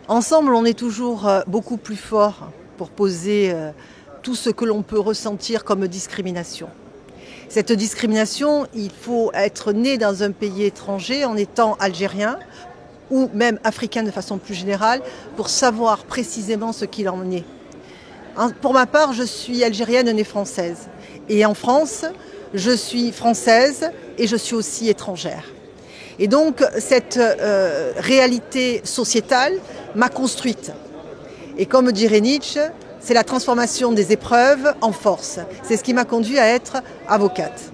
Ensemble, on est toujours beaucoup plus fort pour poser tout ce que l'on peut ressentir comme discrimination. Cette discrimination, il faut être né dans un pays étranger en étant algérien ou même africain de façon plus générale pour savoir précisément ce qu'il en est. Pour ma part, je suis algérienne née française. Et en France, je suis française et je suis aussi étrangère. Et donc, cette réalité sociétale m'a construite. Et comme dirait Nietzsche, c'est la transformation des épreuves en force. C'est ce qui m'a conduit à être avocate.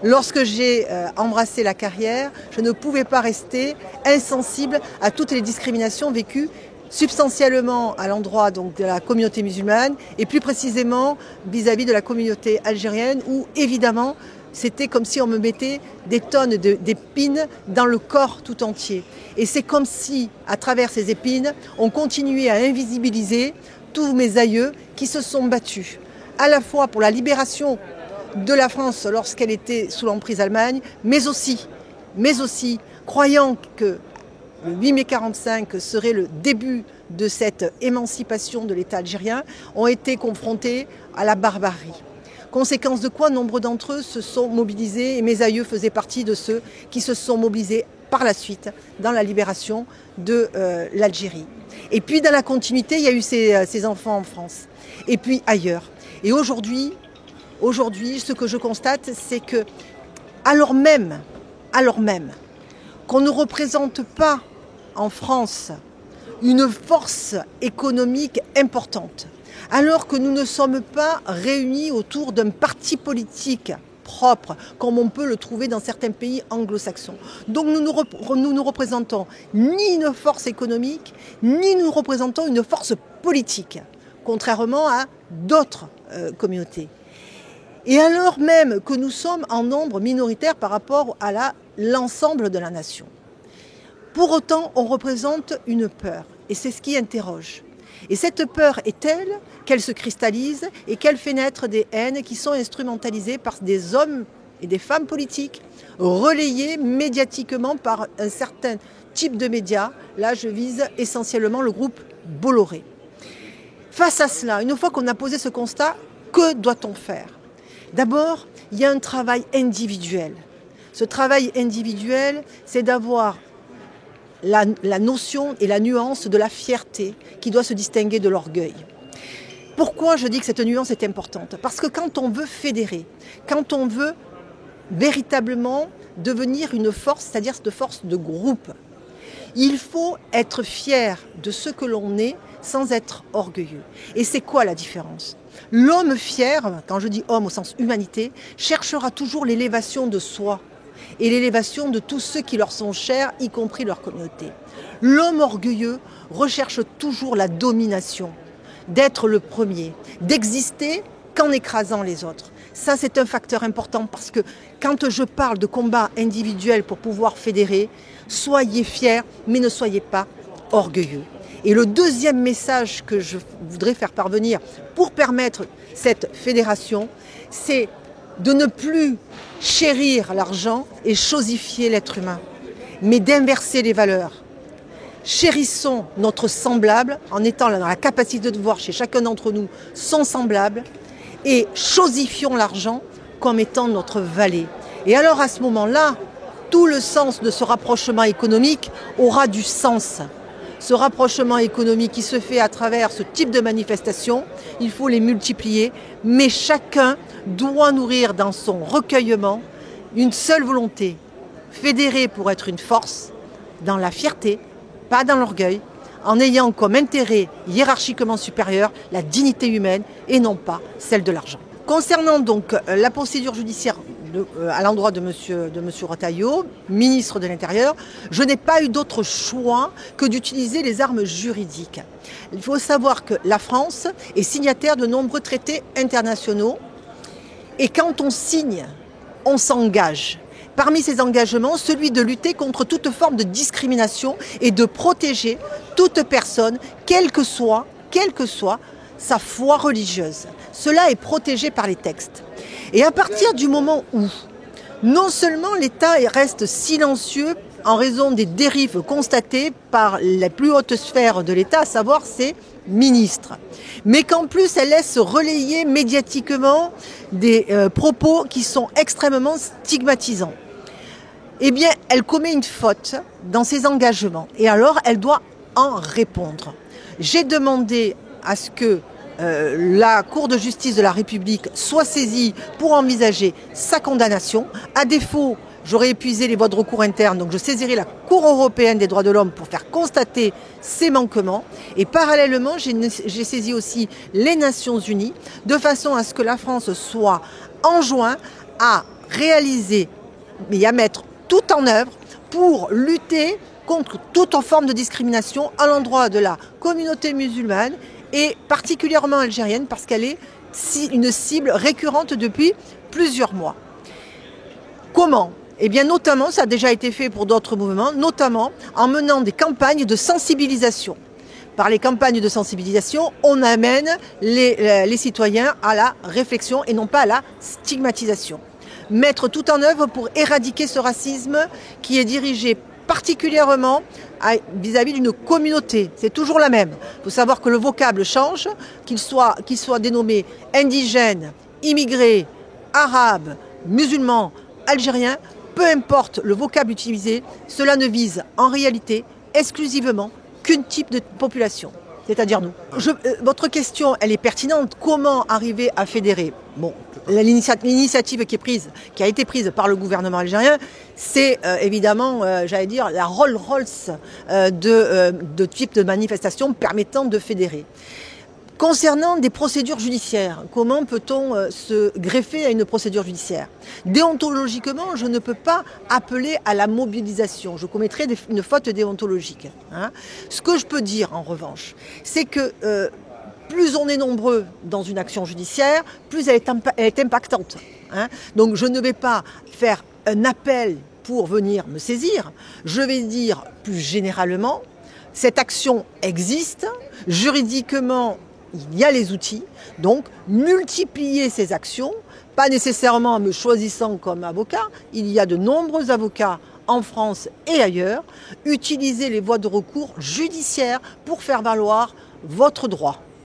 Lorsque j'ai embrassé la carrière, je ne pouvais pas rester insensible à toutes les discriminations vécues substantiellement à l'endroit donc de la communauté musulmane et plus précisément vis-à-vis de la communauté algérienne où évidemment c'était comme si on me mettait des tonnes d'épines dans le corps tout entier. Et c'est comme si, à travers ces épines, on continuait à invisibiliser tous mes aïeux qui se sont battus, à la fois pour la libération de la France lorsqu'elle était sous l'emprise Allemagne, mais aussi, croyant que le 8 mai 1945 serait le début de cette émancipation de l'État algérien, ont été confrontés à la barbarie. Conséquence de quoi, nombre d'entre eux se sont mobilisés et mes aïeux faisaient partie de ceux qui se sont mobilisés par la suite dans la libération de l'Algérie. Et puis dans la continuité, il y a eu ces enfants en France et puis ailleurs. Et aujourd'hui, ce que je constate, c'est que alors même qu'on ne représente pas en France une force économique importante, alors que nous ne sommes pas réunis autour d'un parti politique propre, comme on peut le trouver dans certains pays anglo-saxons. Donc nous ne représentons ni une force économique, ni nous représentons une force politique, contrairement à d'autres communautés. Et alors même que nous sommes en nombre minoritaire par rapport à l'ensemble de la nation. Pour autant, on représente une peur, et c'est ce qui interroge. Et cette peur est telle qu'elle se cristallise et qu'elle fait naître des haines qui sont instrumentalisées par des hommes et des femmes politiques, relayées médiatiquement par un certain type de médias. Là, je vise essentiellement le groupe Bolloré. Face à cela, une fois qu'on a posé ce constat, que doit-on faire ? D'abord, il y a un travail individuel. Ce travail individuel, c'est d'avoir la notion et la nuance de la fierté qui doit se distinguer de l'orgueil. Pourquoi je dis que cette nuance est importante ? Parce que quand on veut fédérer, quand on veut véritablement devenir une force, c'est-à-dire cette force de groupe, il faut être fier de ce que l'on est sans être orgueilleux. Et c'est quoi la différence ? L'homme fier, quand je dis homme au sens humanité, cherchera toujours l'élévation de soi et l'élévation de tous ceux qui leur sont chers, y compris leur communauté. L'homme orgueilleux recherche toujours la domination, d'être le premier, d'exister qu'en écrasant les autres. Ça, c'est un facteur important parce que quand je parle de combat individuel pour pouvoir fédérer, soyez fiers, mais ne soyez pas orgueilleux. Et le deuxième message que je voudrais faire parvenir pour permettre cette fédération, c'est de ne plus chérir l'argent et chosifier l'être humain, mais d'inverser les valeurs. Chérissons notre semblable en étant dans la capacité de voir chez chacun d'entre nous son semblable et chosifions l'argent comme étant notre valet. Et alors à ce moment-là, tout le sens de ce rapprochement économique aura du sens. Ce rapprochement économique qui se fait à travers ce type de manifestation, il faut les multiplier, mais chacun doit nourrir dans son recueillement une seule volonté, fédérer pour être une force, dans la fierté, pas dans l'orgueil, en ayant comme intérêt hiérarchiquement supérieur la dignité humaine et non pas celle de l'argent. Concernant donc la procédure judiciaire à l'endroit de monsieur Retailleau, ministre de l'Intérieur, je n'ai pas eu d'autre choix que d'utiliser les armes juridiques. Il faut savoir que la France est signataire de nombreux traités internationaux et quand on signe, on s'engage. Parmi ces engagements, celui de lutter contre toute forme de discrimination et de protéger toute personne, quelle que soit sa foi religieuse. Cela est protégé par les textes. Et à partir du moment où non seulement l'État reste silencieux en raison des dérives constatées par les plus hautes sphères de l'État, à savoir ses ministres. Mais qu'en plus, elle laisse relayer médiatiquement des propos qui sont extrêmement stigmatisants. Eh bien, elle commet une faute dans ses engagements et alors elle doit en répondre. J'ai demandé à ce que la Cour de justice de la République soit saisie pour envisager sa condamnation. À défaut, j'aurais épuisé les voies de recours internes, donc je saisirai la Cour européenne des droits de l'homme pour faire constater ces manquements. Et parallèlement, j'ai saisi aussi les Nations Unies, de façon à ce que la France soit enjointe à réaliser et à mettre tout en œuvre pour lutter contre toute forme de discrimination à l'endroit de la communauté musulmane et particulièrement algérienne parce qu'elle est une cible récurrente depuis plusieurs mois. Comment ? Eh bien notamment, ça a déjà été fait pour d'autres mouvements, notamment en menant des campagnes de sensibilisation. Par les campagnes de sensibilisation, on amène les citoyens à la réflexion et non pas à la stigmatisation. Mettre tout en œuvre pour éradiquer ce racisme qui est dirigé particulièrement vis-à-vis d'une communauté. C'est toujours la même. Il faut savoir que le vocable change, qu'il soit dénommé indigène, immigré, arabe, musulman, algérien, peu importe le vocable utilisé, cela ne vise en réalité exclusivement qu'un type de population, c'est-à-dire nous. Votre question, elle est pertinente. Comment arriver à fédérer ? Bon, l'initiative qui a été prise par le gouvernement algérien, c'est évidemment, j'allais dire, la Rolls-Royce de type de manifestation permettant de fédérer. Concernant des procédures judiciaires, comment peut-on se greffer à une procédure judiciaire ? Déontologiquement, je ne peux pas appeler à la mobilisation. Je commettrais une faute déontologique. Ce que je peux dire, en revanche, c'est que plus on est nombreux dans une action judiciaire, plus elle est impactante. Donc je ne vais pas faire un appel pour venir me saisir. Je vais dire plus généralement, cette action existe, juridiquement, il y a les outils, donc multiplier ces actions, pas nécessairement en me choisissant comme avocat, il y a de nombreux avocats en France et ailleurs, utiliser les voies de recours judiciaires pour faire valoir votre droit.